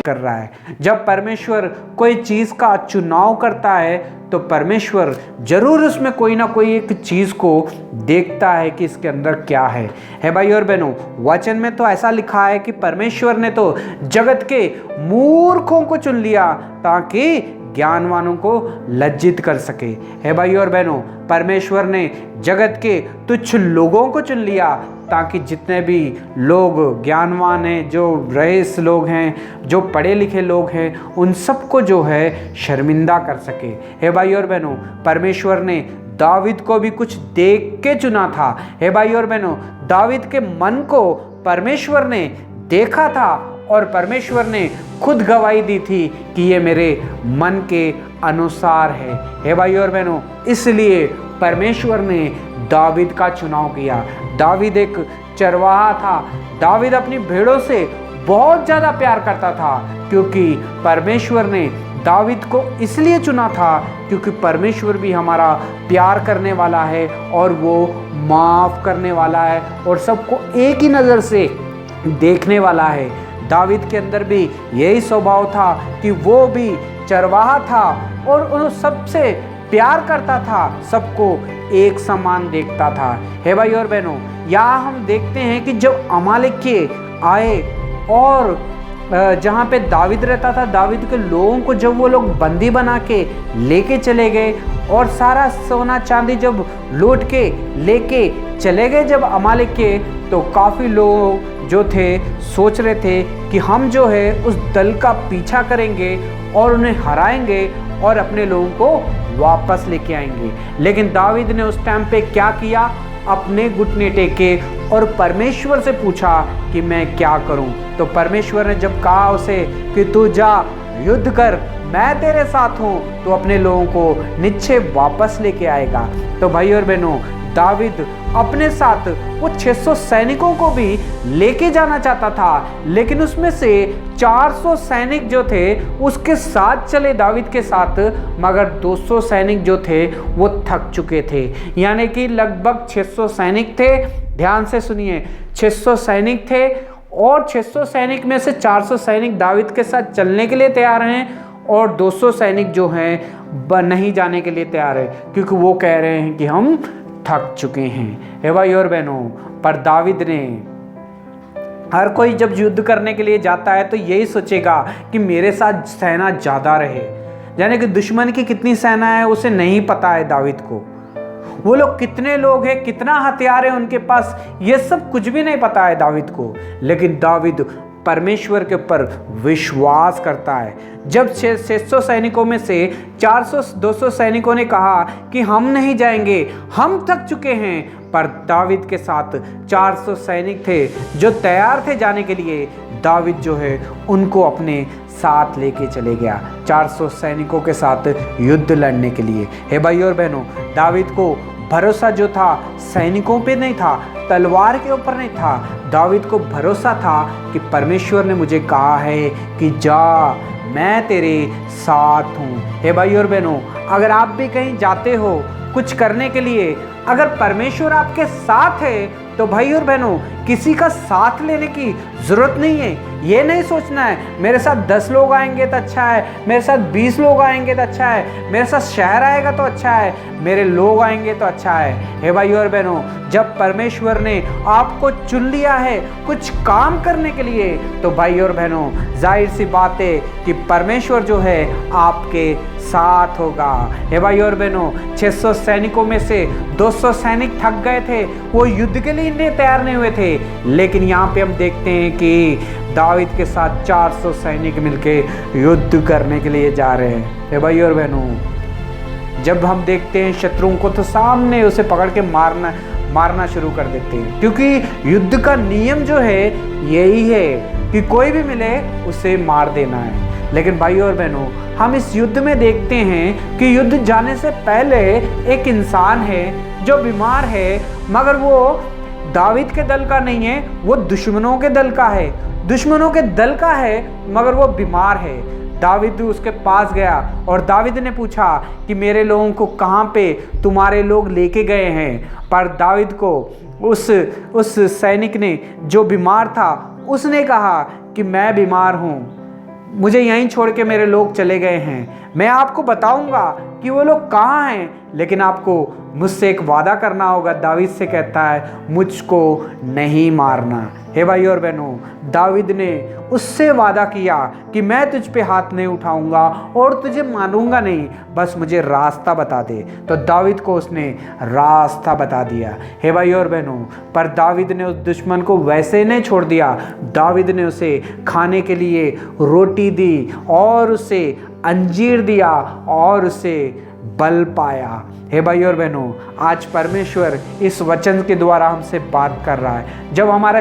कर रहा है। जब परमेश्वर कोई चीज़ का चुनाव करता है तो परमेश्वर जरूर उसमें कोई ना कोई एक चीज़ को देखता है कि इसके अंदर क्या है भाई और बहनों। वचन में तो ऐसा लिखा है कि परमेश्वर ने तो जगत के मूर्खों को चुन लिया ताकि ज्ञानवानों को लज्जित कर सके। है भाई और बहनों, परमेश्वर ने जगत के तुच्छ लोगों को चुन लिया ताकि जितने भी लोग ज्ञानवान हैं, जो रईस लोग हैं, जो पढ़े लिखे लोग हैं, उन सबको जो है शर्मिंदा कर सके। है भाई और बहनों, परमेश्वर ने दावीद को भी कुछ देख के चुना था। है भाई और बहनों, दावीद के मन को परमेश्वर ने देखा था और परमेश्वर ने खुद गवाही दी थी कि ये मेरे मन के अनुसार है। हे भाई और बहनों, इसलिए परमेश्वर ने दावीद का चुनाव किया। दावीद एक चरवाहा था। दावीद अपनी भेड़ों से बहुत ज़्यादा प्यार करता था क्योंकि परमेश्वर ने दावीद को इसलिए चुना था क्योंकि परमेश्वर भी हमारा प्यार करने वाला है और वो माफ़ करने वाला है और सबको एक ही नज़र से देखने वाला है। दावीद के अंदर भी यही स्वभाव था कि वो भी चरवाहा था और उन सबसे प्यार करता था, सबको एक समान देखता था। हे भाई और बहनों, यहाँ हम देखते हैं कि जब अमालेकी आए और जहाँ पे दावीद रहता था, दावीद के लोगों को जब वो लोग बंदी बना के लेके चले गए और सारा सोना चांदी जब लूट के लेके चले गए जब अमालेकी, तो काफ़ी लोग जो थे सोच रहे थे कि हम जो है उस दल का पीछा करेंगे और उन्हें हराएंगे और अपने लोगों को वापस लेके आएंगे। लेकिन दावीद ने उस टाइम पे क्या किया, अपने घुटने टेके और परमेश्वर से पूछा कि मैं क्या करूं। तो परमेश्वर ने जब कहा उसे कि तू जा युद्ध कर, मैं तेरे साथ हूं, तो अपने लोगों को निश्चय वापस लेके आएगा। तो भाई और बहनों, दावीद अपने साथ वो 600 सैनिकों को भी लेके जाना चाहता था, लेकिन उसमें से 400 सैनिक जो थे उसके साथ चले दावीद के साथ, मगर 200 सैनिक जो थे वो थक चुके थे। यानी कि लगभग 600 सैनिक थे। ध्यान से सुनिए, 600 सैनिक थे और 600 सैनिक में से 400 सैनिक दावीद के साथ चलने के लिए तैयार हैं और 200 सैनिक जो हैं नहीं जाने के लिए तैयार है क्योंकि वो कह रहे हैं कि हम थक चुके हैं। हे भाई और बहनों, पर दावीद ने, हर कोई जब युद्ध करने के लिए जाता है तो यही सोचेगा कि मेरे साथ सेना ज़्यादा रहे, यानी कि दुश्मन की कितनी सेना है उसे नहीं पता है दावीद को। वो लोग कितने लोग हैं, कितना हथियार है उनके पास, ये सब कुछ भी नहीं पता है दावीद को। लेकिन दावीद परमेश्वर के ऊपर विश्वास करता है। जब 600 सैनिकों में से 200 सैनिकों ने कहा कि हम नहीं जाएंगे, हम थक चुके हैं, पर दावीद के साथ 400 सैनिक थे जो तैयार थे जाने के लिए। दावीद जो है उनको अपने साथ लेके चले गया 400 सैनिकों के साथ युद्ध लड़ने के लिए। हे भाई और बहनों, दावीद को भरोसा जो था सैनिकों पे नहीं था, तलवार के ऊपर नहीं था। दावीद को भरोसा था कि परमेश्वर ने मुझे कहा है कि जा, मैं तेरे साथ हूँ। हे भाई और बहनों, अगर आप भी कहीं जाते हो कुछ करने के लिए, अगर परमेश्वर आपके साथ है तो भाई और बहनों किसी का साथ लेने की ज़रूरत नहीं है। ये नहीं सोचना है मेरे साथ 10 लोग आएंगे तो अच्छा है, मेरे साथ 20 लोग आएंगे तो अच्छा है, मेरे साथ शहर आएगा तो अच्छा है, मेरे लोग आएंगे तो अच्छा है। हे भाई और बहनों, जब परमेश्वर ने आपको चुन लिया है कुछ काम करने के लिए, तो भाई और बहनों जाहिर सी बात है कि परमेश्वर जो है आपके साथ होगा। हे भाई और बहनों, 600 सैनिकों में से 200 सैनिक थक गए थे, वो युद्ध के लिए इतने तैयार नहीं हुए थे। लेकिन यहाँ पे हम देखते हैं कि दावीद के साथ 400 सैनिक मिलके युद्ध करने के लिए जा रहे हैं। हे भाई और बहनों, जब हम देखते हैं शत्रुओं को तो सामने उसे पकड़ के मारना शुरू कर देते हैं, क्योंकि युद्ध का नियम जो है यही है कि कोई भी मिले उसे मार देना है। लेकिन भाई और बहनों, हम इस युद्ध में देखते हैं कि युद्ध जाने से पहले एक इंसान है जो बीमार है, मगर वो दावीद के दल का नहीं है, वो दुश्मनों के दल का है। दुश्मनों के दल का है मगर वो बीमार है। दावीद उसके पास गया और दावीद ने पूछा कि मेरे लोगों को कहाँ पे तुम्हारे लोग लेके गए हैं। पर दावीद को उस सैनिक ने, जो बीमार था, उसने कहा कि मैं बीमार हूँ, मुझे यहीं छोड़ के मेरे लोग चले गए हैं। मैं आपको बताऊंगा कि वो लोग कहाँ हैं, लेकिन आपको मुझसे एक वादा करना होगा। दावीद से कहता है, मुझको नहीं मारना। हे भाई और बहनों, दावीद ने उससे वादा किया कि मैं तुझ पे हाथ नहीं उठाऊंगा और तुझे मारूंगा नहीं, बस मुझे रास्ता बता दे। तो दावीद को उसने रास्ता बता दिया। हे भाई और बहनों, पर दावीद ने उस दुश्मन को वैसे नहीं छोड़ दिया। दावीद ने उसे खाने के लिए रोटी दी और उसे अंजीर दिया और उसे बल पाया। हे भाई और बहनों, आज परमेश्वर इस वचन के द्वारा हमसे बात कर रहा है। जब हमारा